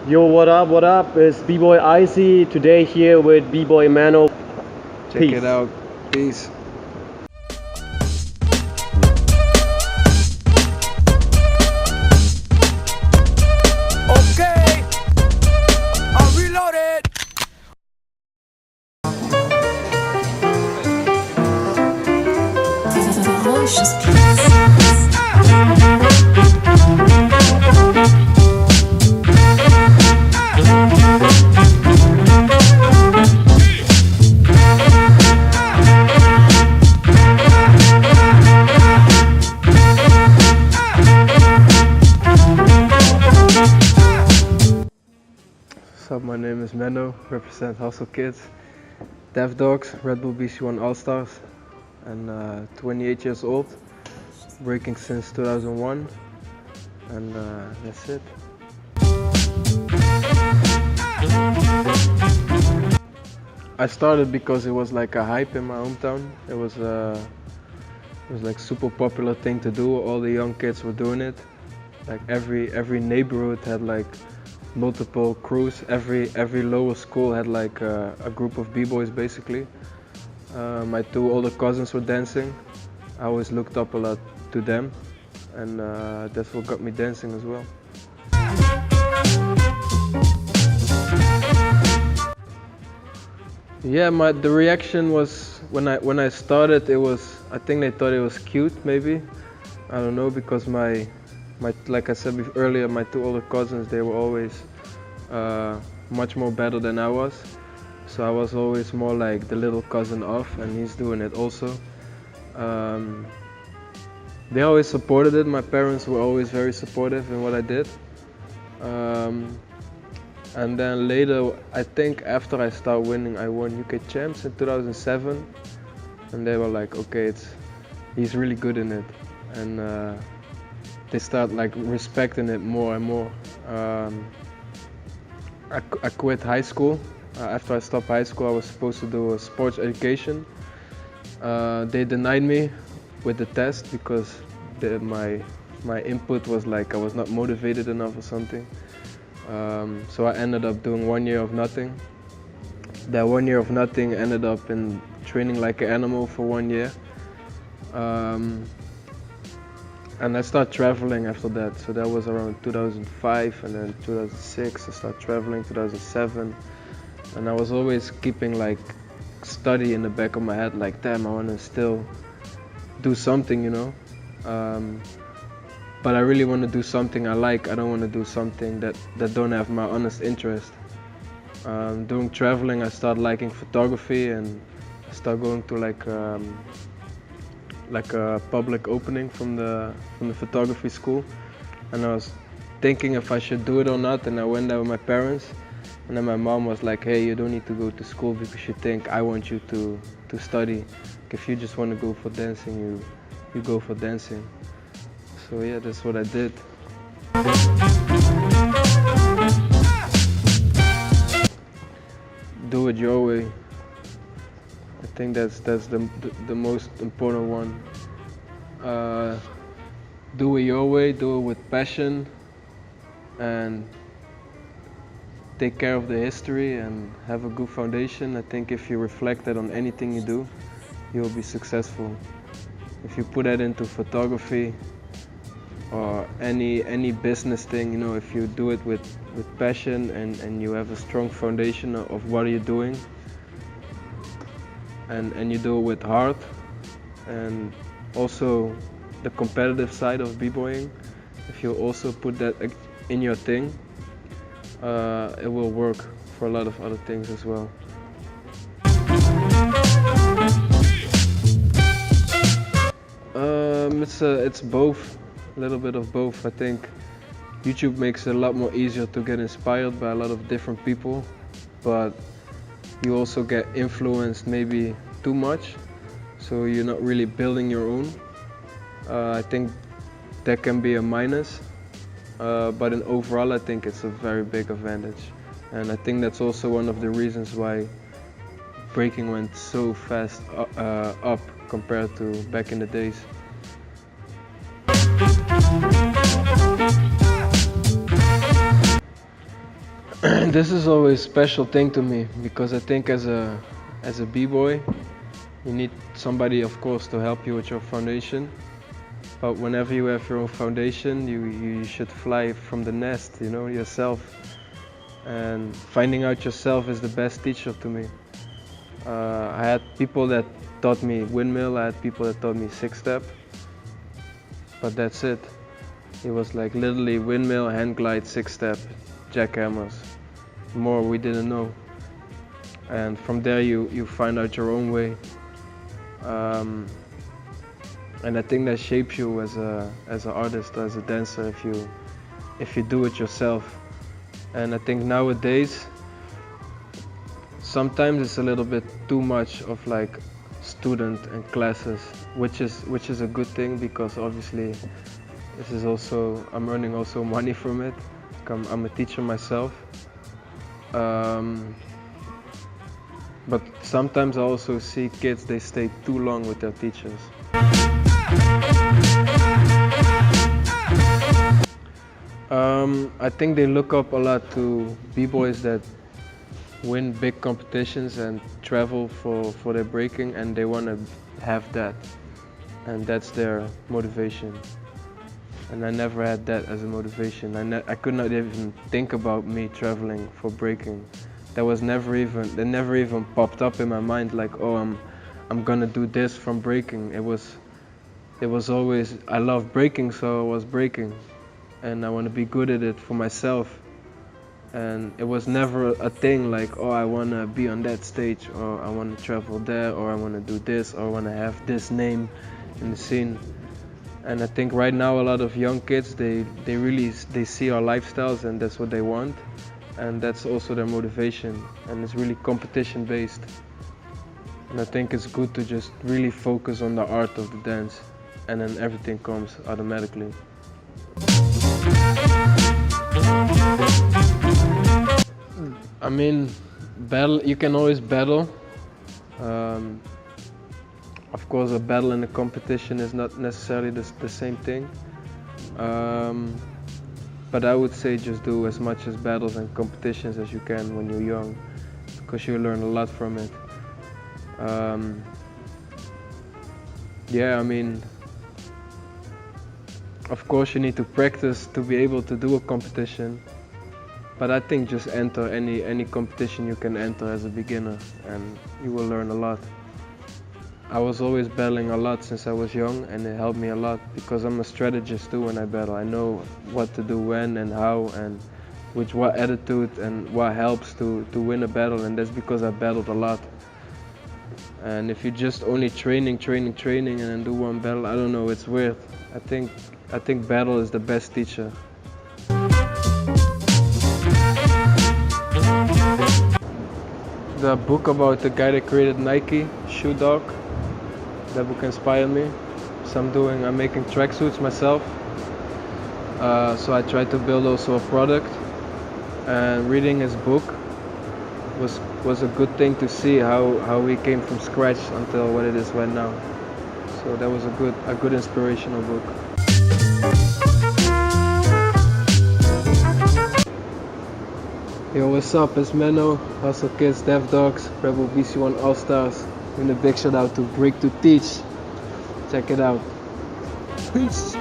Yo, what up? What up? It's BBoy Icey today here with BBoy Menno. Check Peace. it out. Peace. Okay, I'm reloaded. Ferocious What's up? My name is Menno. Represent Hustle Kids, Dev Dogs, Red Bull BC1 All Stars, and 28 years old. Breaking since 2001, and that's it. I started because it was like a hype in my hometown. It was like super popular thing to do. All the young kids were doing it. Like every neighborhood had like multiple crews. Every lower school had like a group of b-boys basically. My two older cousins were dancing. I always looked up a lot to them, and that's what got me dancing as well. Yeah, the reaction was when I started. It was, I think they thought it was cute maybe. I don't know, because my like I said earlier, my two older cousins, they were always much more better than I was. So I was always more like the little cousin of, and he's doing it also. They always supported it. My parents were always very supportive in what I did. And then later, I think after I started winning, I won UK Champs in 2007. And they were like, okay, he's really good in it. And they start like respecting it more and more. I quit high school. After I stopped high school, I was supposed to do a sports education. They denied me with the test because my input was like I was not motivated enough or something. So I ended up doing 1 year of nothing. That 1 year of nothing ended up in training like an animal for 1 year. And I started traveling after that. So that was around 2005, and then 2006 I started traveling, 2007. And I was always keeping like study in the back of my head, like damn, I want to still do something, you know. But I really want to do something I like. I don't want to do something that don't have my honest interest. Doing traveling, I started liking photography, and I started going to like a public opening from the photography school. And I was thinking if I should do it or not, and I went there with my parents. And then my mom was like, hey, you don't need to go to school because you think I want you to study. If you just want to go for dancing, you go for dancing. So yeah, that's what I did. Do it your way. I think that's the most important one. Do it your way, do it with passion, and take care of the history and have a good foundation. I think if you reflect that on anything you do, you'll be successful. If you put that into photography or any business thing, you know, if you do it with passion and you have a strong foundation of what you're doing, and you do it with heart, and also the competitive side of b-boying, if you also put that in your thing, it will work for a lot of other things as well. It's both, a little bit of both. I think YouTube makes it a lot more easier to get inspired by a lot of different people, but you also get influenced maybe too much, so you're not really building your own. I think that can be a minus, but in overall I think it's a very big advantage, and I think that's also one of the reasons why breaking went so fast up compared to back in the days. This is always a special thing to me because I think as a b-boy, you need somebody, of course, to help you with your foundation. But whenever you have your own foundation, you should fly from the nest, you know, yourself. And finding out yourself is the best teacher to me. I had people that taught me windmill, I had people that taught me six-step, but that's it. It was like literally windmill, hand glide, six-step, jackhammers. More we didn't know. And from there you find out your own way. And I think that shapes you as an artist, as a dancer, if you do it yourself. And I think nowadays, sometimes it's a little bit too much of like student and classes, which is a good thing because obviously this is also, I'm earning also money from it. I'm a teacher myself. But sometimes I also see kids, they stay too long with their teachers. I think they look up a lot to b-boys that win big competitions and travel for their breaking, and they want to have that, and that's their motivation. And I never had that as a motivation. I could not even think about me traveling for breaking. That never even popped up in my mind like, oh, I'm gonna do this from breaking. It was always, I love breaking, so I was breaking, and I want to be good at it for myself. And it was never a thing like, oh, I want to be on that stage, or I want to travel there, or I want to do this, or I want to have this name in the scene. And I think right now a lot of young kids, they see our lifestyles and that's what they want, and that's also their motivation, and it's really competition based. And I think it's good to just really focus on the art of the dance, and then everything comes automatically. I mean, you can always battle. Of course, a battle and a competition is not necessarily the same thing. But I would say just do as much as battles and competitions as you can when you're young, because you learn a lot from it. Yeah, I mean, of course you need to practice to be able to do a competition, but I think just enter any competition you can enter as a beginner, and you will learn a lot. I was always battling a lot since I was young, and it helped me a lot because I'm a strategist too when I battle. I know what to do when and how, and with what attitude and what helps to win a battle, and that's because I battled a lot. And if you just only training and then do one battle, I don't know, it's weird. I think battle is the best teacher. The book about the guy that created Nike, Shoe Dog, that book inspired me. So I'm making tracksuits myself. So I tried to build also a product, and reading his book was a good thing to see how we came from scratch until what it is right now. So that was a good inspirational book. Yo, what's up? It's Menno, Hustle Kids, Dev Dogs, Rebel BC1 All Stars. And a big shout out to Break to Teach. Check it out. Peace.